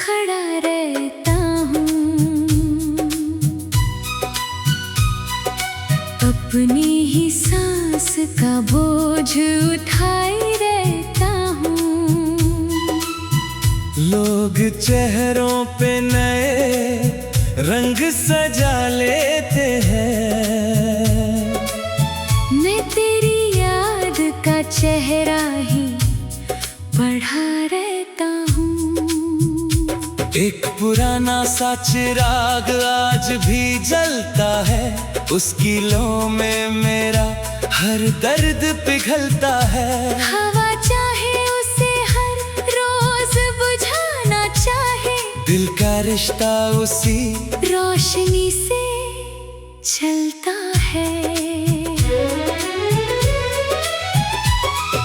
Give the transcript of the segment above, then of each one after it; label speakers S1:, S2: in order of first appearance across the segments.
S1: खड़ा रहता हूँ, अपनी ही सांस का बोझ उठाए रहता हूँ।
S2: लोग चेहरों पे नए रंग सजा लेते हैं,
S1: मैं तेरी याद का चेहरा ही बढ़ा रहता हूँ।
S2: एक पुराना सा चिराग आज भी जलता है, उसकी लौ में मेरा हर दर्द पिघलता है।
S1: हवा चाहे उसे हर रोज बुझाना चाहे,
S2: दिल का रिश्ता उसी
S1: रोशनी से चलता है।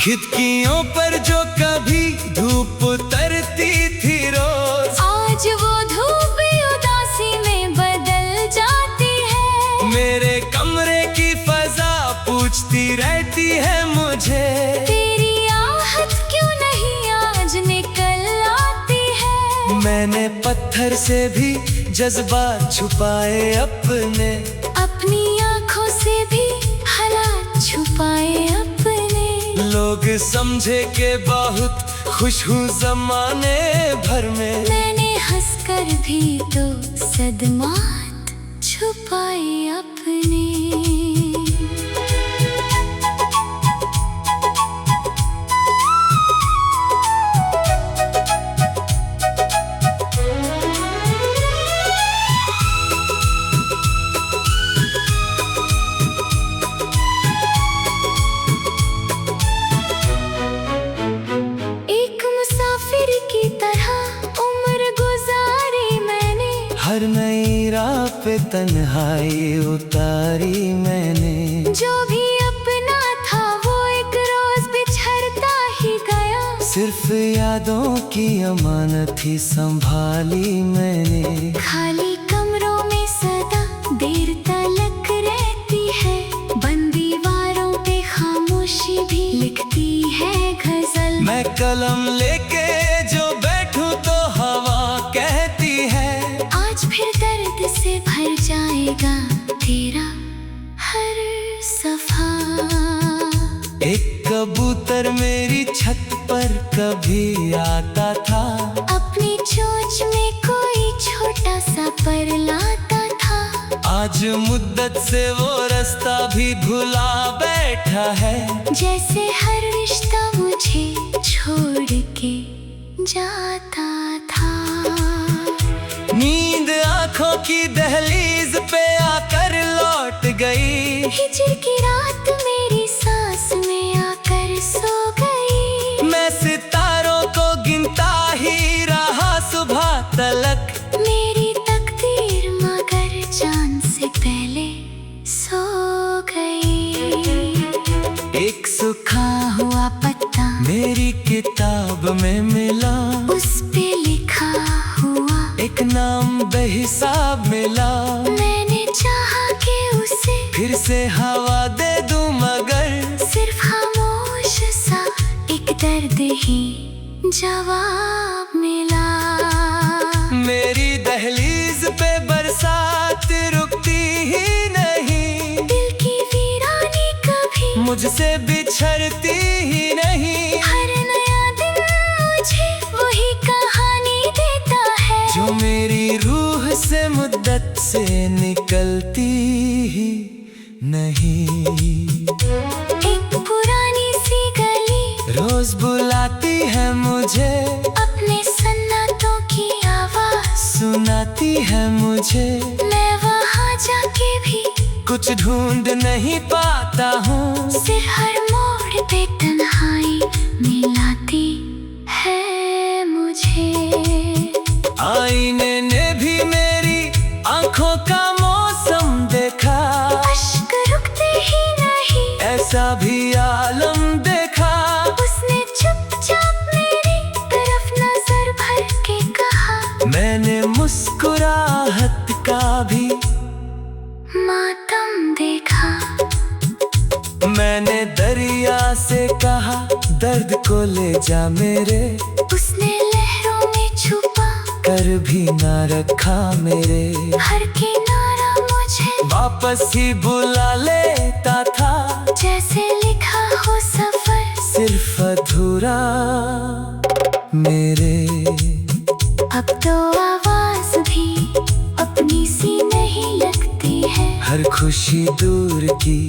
S2: खिड़कियों पर जो कभी धूप उतरती थी रोज,
S1: आज वो धूप उदासी में बदल जाती है।
S2: मेरे कमरे की फजा पूछती रहती है मुझे,
S1: तेरी आहट क्यों नहीं आज निकल आती है।
S2: मैंने पत्थर से भी जज्बात छुपाए अपने,
S1: अपनी आँखों से भी हालात छुपाए अपने।
S2: लोग समझे के बहुत खुश हूँ ज़माने भर में,
S1: मैंने हंसकर भी तो सदमात छुपाए अपने।
S2: हर नई राह पे तन्हाई उतारी मैंने,
S1: जो भी अपना था वो एक रोज बिछड़ता ही गया।
S2: सिर्फ यादों की अमानत ही संभाली मैंने।
S1: खाली कमरों में सदा देर तलक रहती है, बंद दीवारों पे खामोशी भी लिखती है गजल।
S2: मैं कलम लेके जो बैठूं तो हवा कहती है,
S1: आज फिर दर्द से भर जाएगा तेरा हर सफा।
S2: एक कबूतर मेरी छत पर कभी आता था,
S1: अपनी चोंच में कोई छोटा सा पर लाता था।
S2: आज मुद्दत से वो रास्ता भी भुला बैठा है,
S1: जैसे हर रिश्ता मुझे छोड़ के जाता था।
S2: नींद आँखों की दहलीज पे आकर लौट गई,
S1: हिजर की रात मेरी सांस में आकर सो गई।
S2: मैं सितारों को गिनता ही रहा सुबह तलक,
S1: मेरी तकदीर मगर जान से पहले सो गई।
S2: एक सूखा
S1: हुआ पत्ता
S2: मेरी किताब में मिला,
S1: उस पे लिखा हुआ
S2: एक नाम बेहिसाब मिला।
S1: मैंने चाहा कि उसे
S2: फिर से हवा दे दूं मगर
S1: सिर्फ खामोश सा एक दर्द ही जवाब मिला।
S2: मेरी दहलीज पे बरसात रुकती ही नहीं,
S1: दिल की वीरानी कभी
S2: मुझसे बिछड़ती ही नहीं।
S1: हर नया दिन मुझे वही कहानी देता है,
S2: जो मेरी रूह से मुद्दत से निकलती ही नहीं।
S1: एक पुरानी सी गली
S2: रोज बुलाती है मुझे,
S1: अपने सन्नाटों की आवाज
S2: सुनाती है मुझे।
S1: मैं वहाँ जाके भी
S2: कुछ ढूंढ नहीं पाता हूँ,
S1: सिर्फ हर मोड़ पे तन्हाई मिलाती है मुझे।
S2: आईने ने भी मेरी आंखों का मौसम देखा,
S1: अश्क रुकते ही नहीं
S2: ऐसा भी आलम देखा।
S1: उसने चुपचाप मेरी तरफ नजर भर के कहा,
S2: मैंने मुस्कुराहट का भी
S1: मातम देखा।
S2: मैंने दरिया से कहा दर्द को ले जा मेरे,
S1: उसने लहरों में छुपा
S2: कर भी ना रखा मेरे।
S1: हर किनारा मुझे
S2: वापस ही बुला लेता था,
S1: जैसे लिखा हो सफर
S2: सिर्फ अधूरा मेरे।
S1: अब तो आवाज भी अपनी सी नहीं लगती है,
S2: हर खुशी दूर की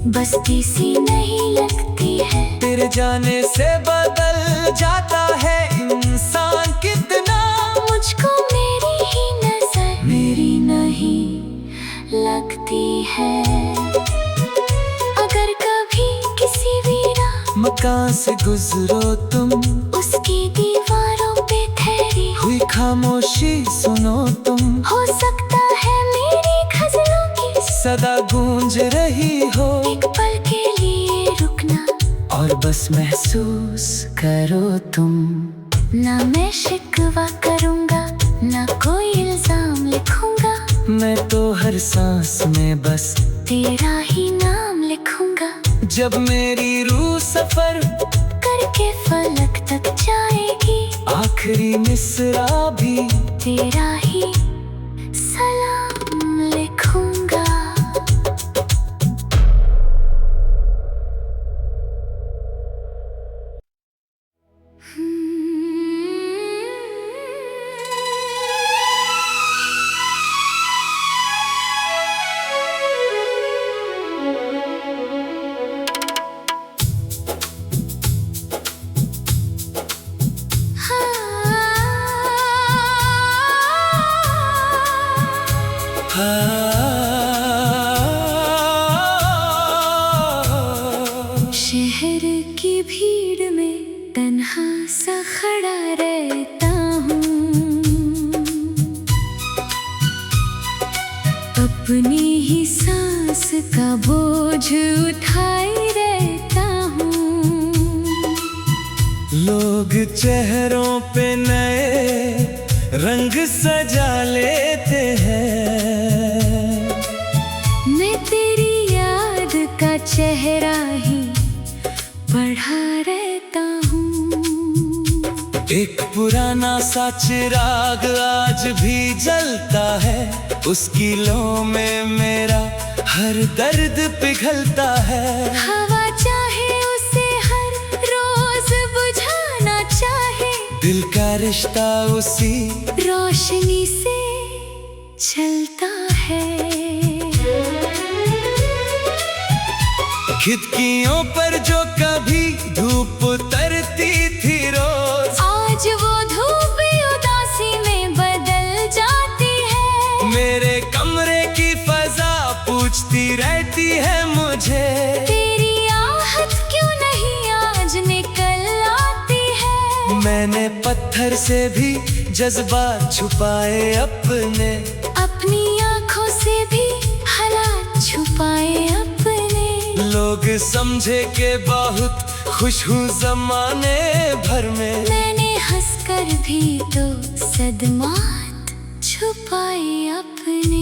S1: बस्ती सी नहीं लगती है।
S2: तेरे जाने से बदल जाता है इंसान कितना।
S1: मुझको मेरी ही नजर मेरी नहीं लगती है। अगर कभी किसी वीरा
S2: मकान से गुजरो तुम,
S1: उसकी दीवारों पे ठहरी
S2: हुई खामोशी सुनो तुम।
S1: हो सकता है मेरी गजलों की
S2: सदा गूंज रही हो,
S1: एक पल के लिए रुकना
S2: और बस महसूस करो तुम।
S1: ना मैं शिकवा करूंगा, ना कोई इल्जाम लिखूंगा,
S2: मैं तो हर सांस में बस
S1: तेरा ही नाम लिखूंगा।
S2: जब मेरी रूह सफर
S1: करके फलक तक जाएगी,
S2: आखिरी मिसरा भी
S1: तेरा ही सलाम लिखूंगा। शहर की भीड़ में तन्हा सा खड़ा रहता हूँ, अपनी ही सांस का बोझ उठाए रहता हूँ।
S2: लोग चेहरों पे नए रंग सजा लेते हैं,
S1: मैं तेरी याद का चेहरा ही बढ़ा रहता हूँ।
S2: एक पुराना सा चिराग आज भी जलता है, उसकी लौ में मेरा हर दर्द पिघलता है।
S1: हवा चाहे उसे हर रोज बुझाना चाहे,
S2: दिल का रिश्ता उसी
S1: रोशनी से चलता है।
S2: खिड़कियों पर जो कभी धूप उतरती थी रोज,
S1: आज वो धूप उदासी में बदल जाती है।
S2: मेरे कमरे की फजा पूछती रहती है मुझे,
S1: तेरी आहट क्यों नहीं आज निकल आती है।
S2: मैंने पत्थर से भी जज्बात छुपाए अपने,
S1: अपनी आंखों से भी हालात छुपाए अपने।
S2: लोग समझे के बहुत खुश हूँ जमाने भर में।
S1: मैंने हंसकर भी तो सदमात छुपाए अपने।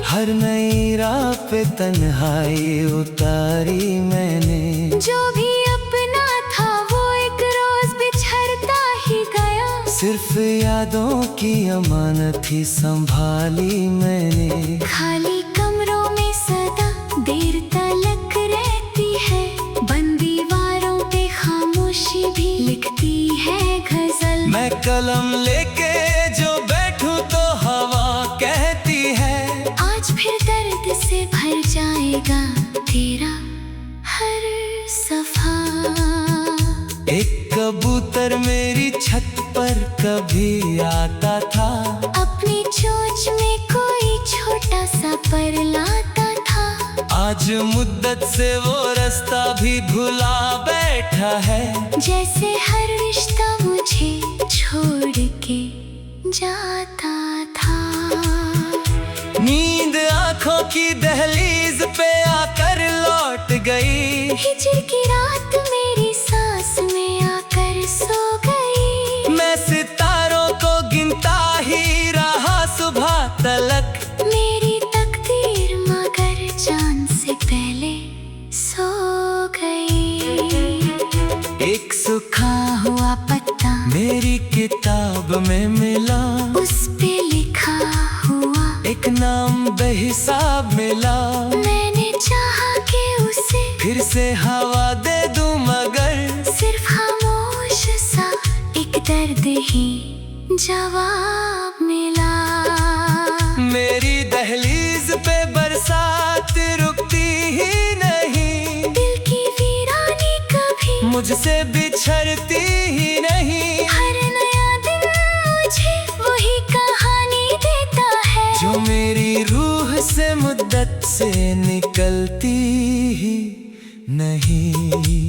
S2: हर नई राह पे तन्हाई उतारी मैंने,
S1: जो भी अपना था वो एक रोज बिछड़ता ही गया।
S2: सिर्फ यादों की अमानत ही संभाली मैंने।
S1: खाली कमरों में सदा देर तलक रहती है, बंद दीवारों पे खामोशी भी लिखती है गजल।
S2: मैं कलम लेके जो बैठूं तो हवा कहती है,
S1: आज फिर दर्द से भर जाएगा तेरा हर सफा।
S2: एक कबूतर मेरी छत पर कभी आता था,
S1: अपनी चोंच में कोई छोटा सा पर लाता था।
S2: आज मुद्दत से वो रास्ता भी भुला बैठा है,
S1: जैसे हर रिश्ता मुझे छोड़ के जाता था।
S2: नींद आती आंखों की दहलीज पे आकर लौट गई।
S1: हिजर की रात मेरी सांस में आकर सो गई।
S2: मैं सितारों को गिनता ही रहा सुबह तलक।
S1: मेरी तकदीर मगर जान से पहले सो गई।
S2: एक सूखा
S1: हुआ पत्ता
S2: मेरी किताब में मिला,
S1: उस पे लिखा हुआ
S2: एक नाम बेहिसाब मिला।
S1: मैंने चाहा कि उसे
S2: फिर से हवा दे दूं मगर
S1: सिर्फ खामोश सा एक दर्द ही जवाब मिला।
S2: मेरी दहलीज पे बरसात रुकती ही नहीं,
S1: दिल की वीरानी कभी
S2: मुझसे बिछड़ती ही नहीं।
S1: हर नया दिन मुझे वही कहानी देता है,
S2: जो मेरी रूह से मुद्दत से निकलती ही नहीं।